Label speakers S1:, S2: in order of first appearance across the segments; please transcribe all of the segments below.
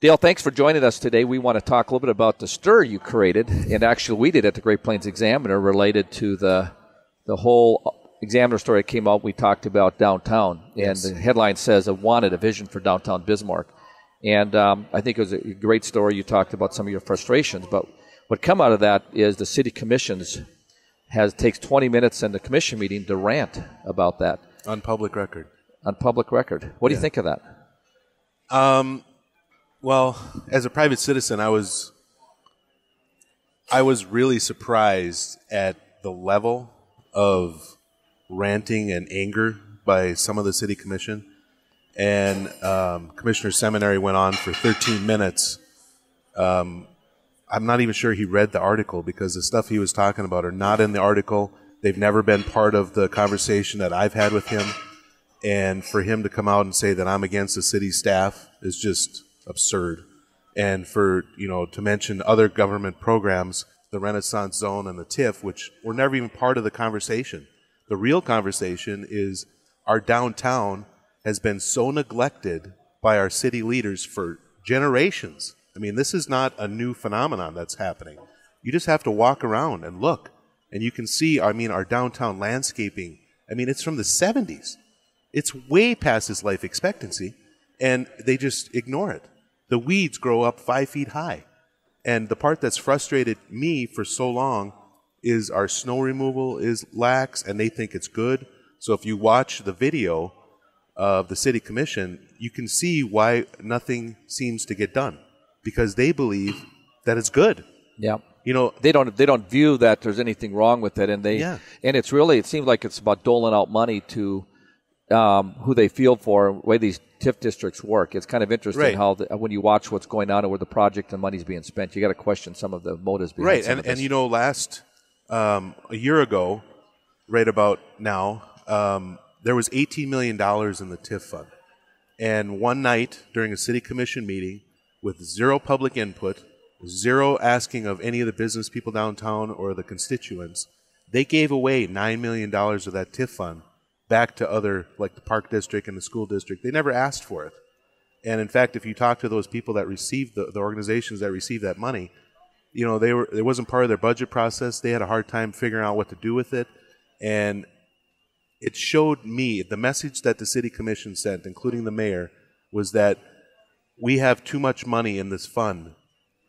S1: Dale, thanks for joining us today. We want to talk a little bit about the stir you created, and actually we did at the Great Plains Examiner related to the whole Examiner story that came out. We talked about downtown, and the headline says, "I wanted a vision for downtown Bismarck." And I think it was a great story. You talked about some of your frustrations, but what come out of that is the city commissions takes 20 minutes in the commission meeting to rant about that.
S2: On public record.
S1: On public record. What do you think of that?
S2: Well, as a private citizen, I was really surprised at the level of ranting and anger by some of the city commission. And Commissioner Seminary went on for 13 minutes. I'm not even sure he read the article because the stuff he was talking about are not in the article. They've never been part of the conversation that I've had with him. And for him to come out and say that I'm against the city staff is just absurd. And for, to mention other government programs, the Renaissance Zone and the TIF, which were never even part of the conversation. The real conversation is our downtown has been so neglected by our city leaders for generations. I mean, this is not a new phenomenon that's happening. You just have to walk around and look, and you can see, our downtown landscaping. It's from the 70s. It's way past its life expectancy, and they just ignore it. The weeds grow up 5 feet high. And the part that's frustrated me for so long is our snow removal is lax, and they think it's good. So if you watch the video of the city commission, you can see why nothing seems to get done, because they believe that it's good.
S1: Yeah. They don't view that there's anything wrong with it, and it seems like it's about doling out money to who they feel for, the way these TIF districts work. It's kind of interesting how when you watch what's going on and where the project and money's being spent, you got to question some of the motives behind some of this. And last a year ago, right about now, there was $18 million in the TIF fund. And one night during a city commission meeting with zero public input, zero asking of any of the business people downtown or the constituents, they gave away $9 million of that TIF fund back to other, like the park district and the school district. They never asked for it. And in fact, if you talk to those people that received, the organizations that received that money, it wasn't part of their budget process. They had a hard time figuring out what to do with it. And it showed me, the message that the city commission sent, including the mayor, was that we have too much money in this fund,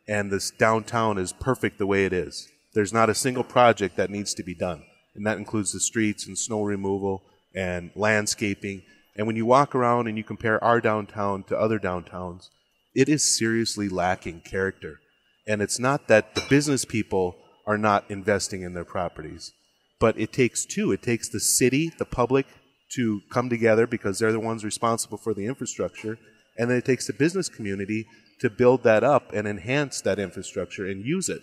S1: and this downtown is perfect the way it is. There's not a single project that needs to be done, and that includes the streets and snow removal and landscaping. And when you walk around and you compare our downtown to other downtowns, it is seriously lacking character. And it's not that the business people are not investing in their properties, but it takes two. It takes the city, the public, to come together because they're the ones responsible for the infrastructure, and then it takes the business community to build that up and enhance that infrastructure and use it.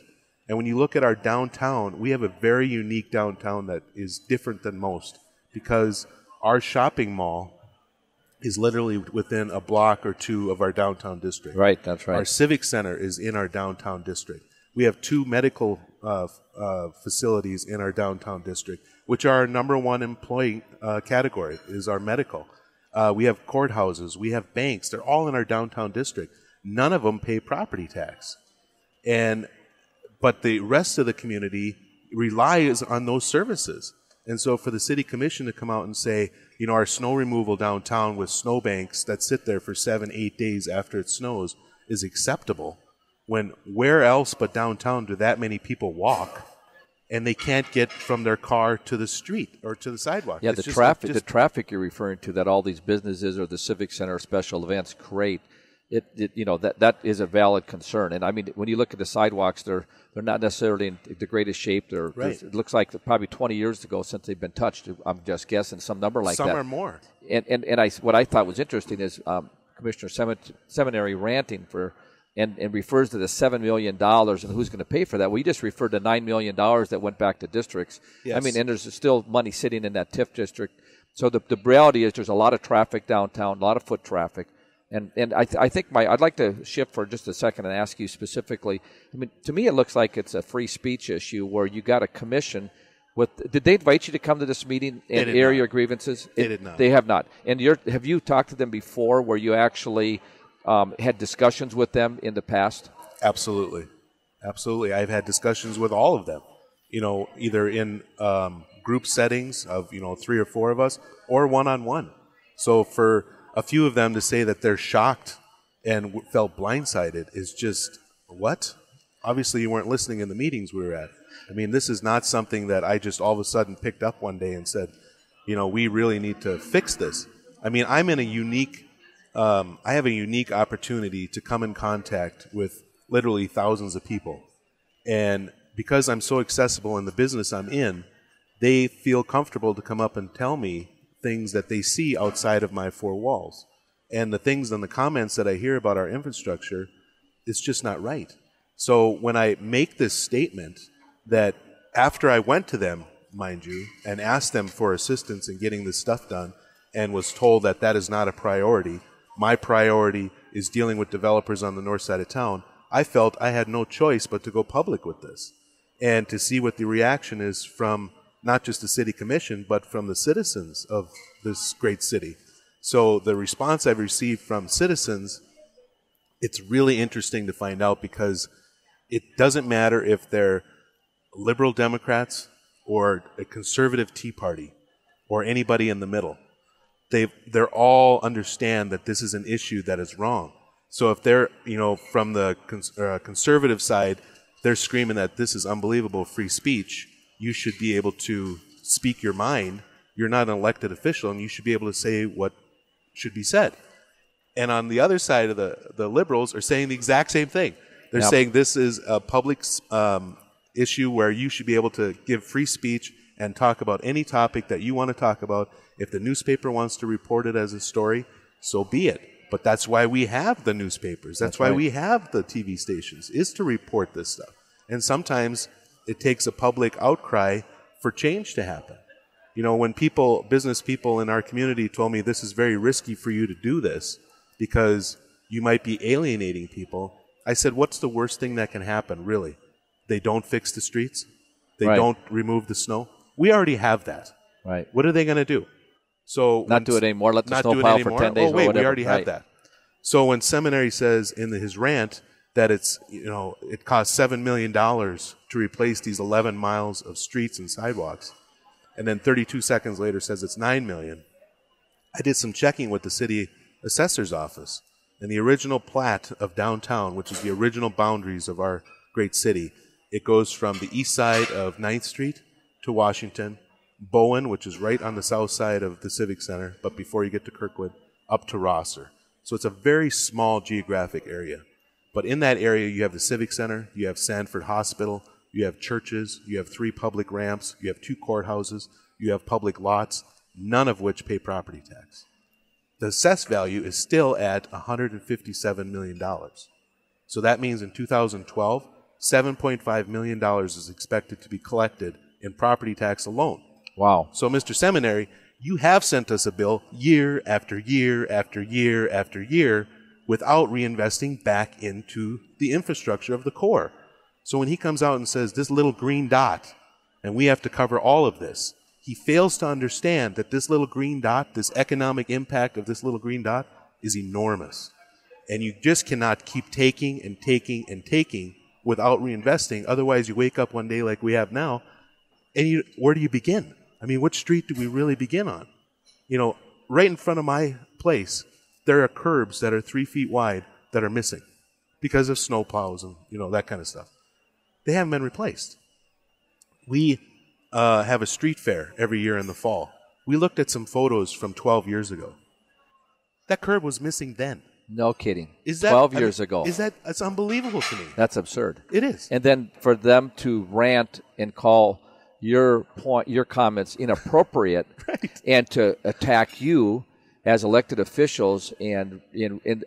S1: And when you look at our downtown, we have a very unique downtown that is different than most, because our shopping mall is literally within a block or two of our downtown district. Right, that's right.
S2: Our civic center is in our downtown district. We have two medical facilities in our downtown district, which are our number one employee category, is our medical. We have courthouses. We have banks. They're all in our downtown district. None of them pay property tax. But the rest of the community relies on those services. And so for the city commission to come out and say, our snow removal downtown with snow banks that sit there for 7-8 days after it snows is acceptable, when where else but downtown do that many people walk and they can't get from their car to the street or to the sidewalk?
S1: Yeah, the traffic you're referring to that all these businesses or the civic center special events create, that is a valid concern. And when you look at the sidewalks, they're not necessarily in the greatest shape. It looks like probably 20 years ago since they've been touched. I'm just guessing some number like that.
S2: Some are more.
S1: And what I thought was interesting is Commissioner Seminary ranting and refers to the $7 million and who's going to pay for that. Well, you just referred to $9 million that went back to districts. Yes. And there's still money sitting in that TIF district. So the reality is there's a lot of traffic downtown, a lot of foot traffic. And I think I'd like to shift for just a second and ask you specifically. To me, it looks like it's a free speech issue where you got a commission Did they invite you to come to this meeting and air your grievances?
S2: They did not.
S1: They have not. And have you talked to them before where you actually had discussions with them in the past?
S2: Absolutely. Absolutely. I've had discussions with all of them, either in group settings of, 3 or 4 of us or one-on-one. So for a few of them to say that they're shocked and felt blindsided is just, what? Obviously you weren't listening in the meetings we were at. I mean, this is not something that I just all of a sudden picked up one day and said, we really need to fix this. I mean, I'm in a unique, I have a unique opportunity to come in contact with literally thousands of people. And because I'm so accessible in the business I'm in, they feel comfortable to come up and tell me things that they see outside of my 4 walls. And the things and the comments that I hear about our infrastructure, it's just not right. So when I make this statement that after I went to them, mind you, and asked them for assistance in getting this stuff done and was told that that is not a priority, my priority is dealing with developers on the north side of town, I felt I had no choice but to go public with this and to see what the reaction is from not just the city commission, but from the citizens of this great city. So the response I've received from citizens, it's really interesting to find out because it doesn't matter if they're liberal Democrats or a conservative Tea Party or anybody in the middle. They're all understand that this is an issue that is wrong. So if they're, from the conservative side, they're screaming that this is unbelievable free speech. You should be able to speak your mind. You're not an elected official, and you should be able to say what should be said. And on the other side of the liberals are saying the exact same thing. They're saying this is a public issue where you should be able to give free speech and talk about any topic that you want to talk about. If the newspaper wants to report it as a story, so be it. But that's why we have the newspapers. That's why we have the TV stations, is to report this stuff. And sometimes it takes a public outcry for change to happen. When business people in our community told me this is very risky for you to do this because you might be alienating people, I said, what's the worst thing that can happen, really? They don't fix the streets? They don't remove the snow? We already have that.
S1: Right.
S2: What are they going to do? So
S1: not do it anymore. Let the snow pile for 10 days.
S2: Oh, wait,
S1: or whatever.
S2: We already have that. So when Seminary says in his rant that it's it costs $7 million to replace these 11 miles of streets and sidewalks, and then 32 seconds later says it's $9 million, I did some checking with the city assessor's office, and the original plat of downtown, which is the original boundaries of our great city, it goes from the east side of 9th Street to Washington, Bowen, which is right on the south side of the Civic Center, but before you get to Kirkwood, up to Rosser. So it's a very small geographic area. But in that area, you have the Civic Center, you have Sanford Hospital, you have churches, you have 3 public ramps, you have 2 courthouses, you have public lots, none of which pay property tax. The assessed value is still at $157 million. So that means in 2012, $7.5 million is expected to be collected in property tax alone.
S1: Wow.
S2: So, Mr. Seminary, you have sent us a bill year after year after year after year without reinvesting back into the infrastructure of the core. So when he comes out and says this little green dot, and we have to cover all of this, he fails to understand that this little green dot, this economic impact of this little green dot is enormous. And you just cannot keep taking and taking and taking without reinvesting. Otherwise, you wake up one day like we have now, and where do you begin? I mean, which street do we really begin on? Right in front of my place, there are curbs that are 3 feet wide that are missing because of snow plows and, that kind of stuff. They haven't been replaced. We have a street fair every year in the fall. We looked at some photos from 12 years ago. That curb was missing then.
S1: No kidding.
S2: 12
S1: years ago.
S2: That's unbelievable to me.
S1: That's absurd.
S2: It is.
S1: And then for them to rant and call your comments inappropriate
S2: right.
S1: and to attack you as elected officials, and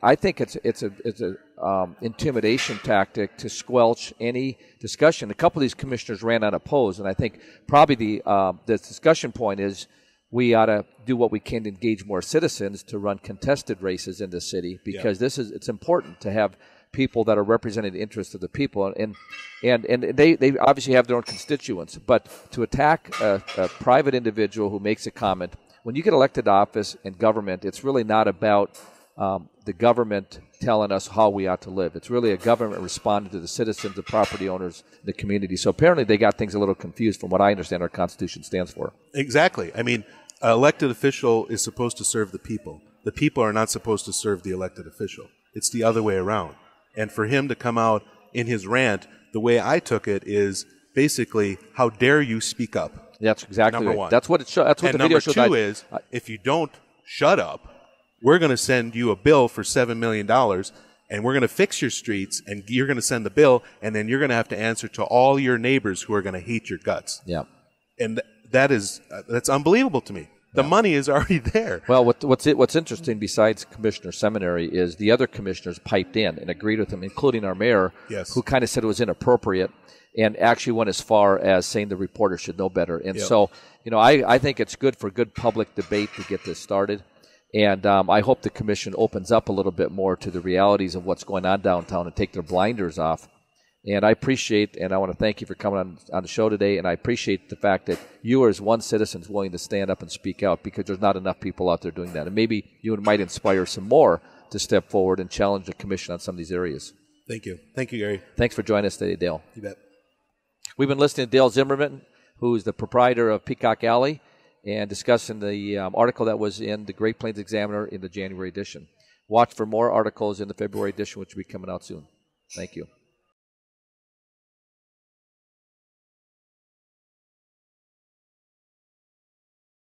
S1: I think it's a intimidation tactic to squelch any discussion. A couple of these commissioners ran unopposed, and I think probably the discussion point is we ought to do what we can to engage more citizens to run contested races in the city, because it's important to have people that are representing the interests of the people, and they obviously have their own constituents. But to attack a private individual who makes a comment, when you get elected to office in government, it's really not about the government telling us how we ought to live. It's really a government responding to the citizens, the property owners, the community. So apparently they got things a little confused from what I understand our Constitution stands for.
S2: Exactly. I mean, an elected official is supposed to serve the people. The people are not supposed to serve the elected official. It's the other way around. And for him to come out in his rant, the way I took it is basically, how dare you speak up?
S1: That's exactly
S2: number
S1: right.
S2: one.
S1: That's what it shows. That's what
S2: and
S1: the video
S2: number
S1: showed.
S2: two is, if you don't shut up, we're going to send you a bill for $7 million, and we're going to fix your streets, and you're going to send the bill, and then you're going to have to answer to all your neighbors who are going to hate your guts.
S1: Yeah.
S2: And that's unbelievable to me. The money is already there.
S1: Well, what's interesting besides Commissioner Seminary is the other commissioners piped in and agreed with him, including our mayor, who kind of said it was inappropriate and actually went as far as saying the reporter should know better. And so, I think it's good for good public debate to get this started. And I hope the commission opens up a little bit more to the realities of what's going on downtown and take their blinders off. And I appreciate, and I want to thank you for coming on the show today, and I appreciate the fact that you as one citizen is willing to stand up and speak out, because there's not enough people out there doing that. And maybe you might inspire some more to step forward and challenge the commission on some of these areas.
S2: Thank you. Thank you, Gary.
S1: Thanks for joining us today, Dale.
S2: You bet.
S1: We've been listening to Dale Zimmerman, who's the proprietor of Peacock Alley, and discussing the article that was in the Great Plains Examiner in the January edition. Watch for more articles in the February edition, which will be coming out soon. Thank you.